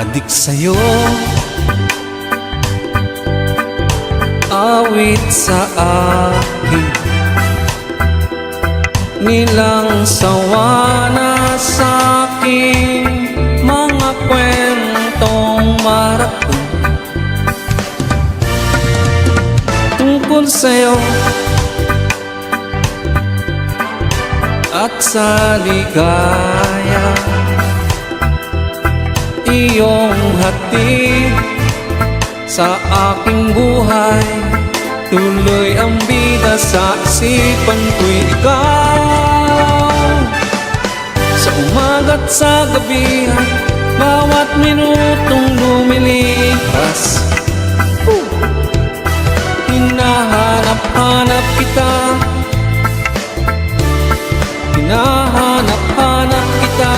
Adik sa'yo, awit sa akin, nilang sawa na sa'king mga kwentong maraton tungkol sa'yo at sa ligaya iyong hatid sa aking buhay. Tuloy ang bida sa isipan ko'y ikaw. Sa umaga't sa gabi, bawat minutong lumilipas, hinahanap-hanap kita, hinahanap-hanap kita.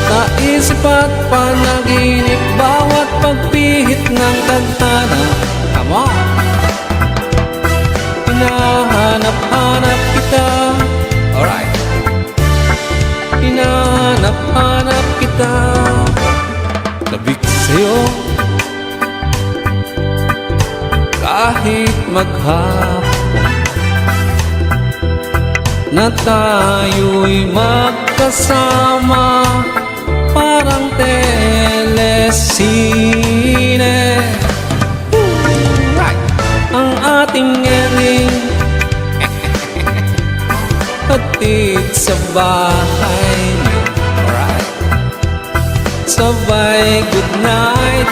Naisip at panaginip, bawat pagpihit ng tadhana. Come on! Hinahanap-hanap kita. Alright. Hinahanap-hanap kita. Labik sa'yo kahit maghapon na tayo'y magkasama, parang telesine. Right. Ang ating ending hatid sa bahay niyo. Right. Sabay good night,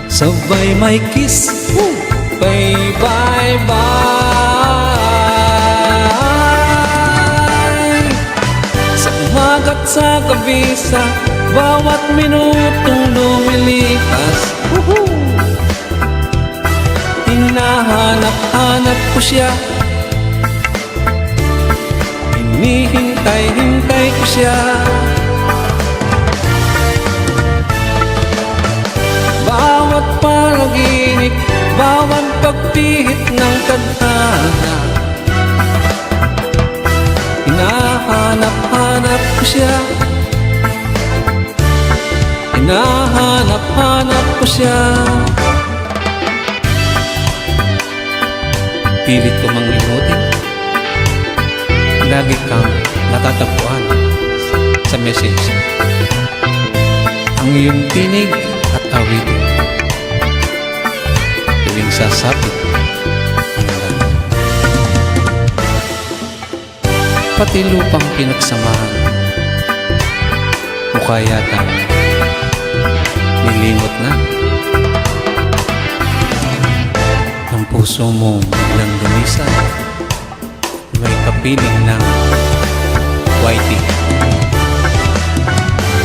sabay may kiss, bye bye bye. Sa umaga't sa gabi, sa bawat minutong lumilipas, hinahanap-hanap ko siya, hinihintay-hintay ko siya. Bawat panaginip, bawat pagpihit ng tadhana, hinahanap-hanap ko siya, hinahanap-hanap ko siya. Pilit ko mang limutin, lagi kang natatagpuan sa message, ang iyong tinig at awitin tuwing sasapit ang lahat. Pati lupang pinagsamahan, mukha yatang nilimot na. Ang puso mo biglang lumisan, may kapiling ng whitey.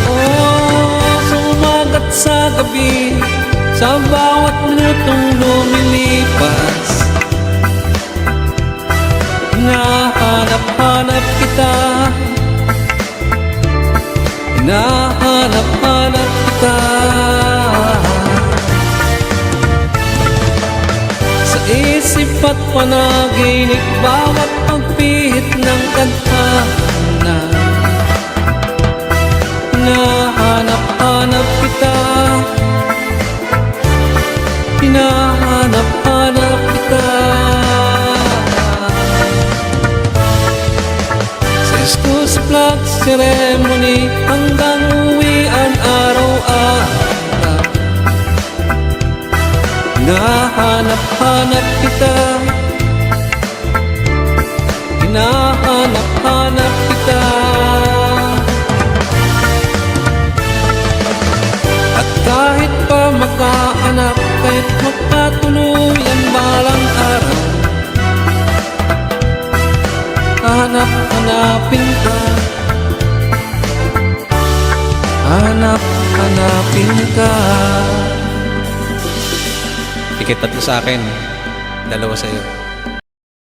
Oh, sa umaga't sa gabi, sa bawat minutong lumilipas, hinahanap-hanap kita, hinahanap-hanap kita. Sa isip at panaginip, bawat pagpihit ng tadhana, hinahanap-hanap kita, hinahanap-hanap kita. Sa school sa flag ceremony hanggang uwian araw-araw, hinahanap-hanap kita, hinahanap-hanap kita. At kahit pa makaanak, kahit magpatuluyan balang araw, hanap-hanapin ka, hanap-hanapin ka. Tikit tatlo sa akin, dalawa sa'yo.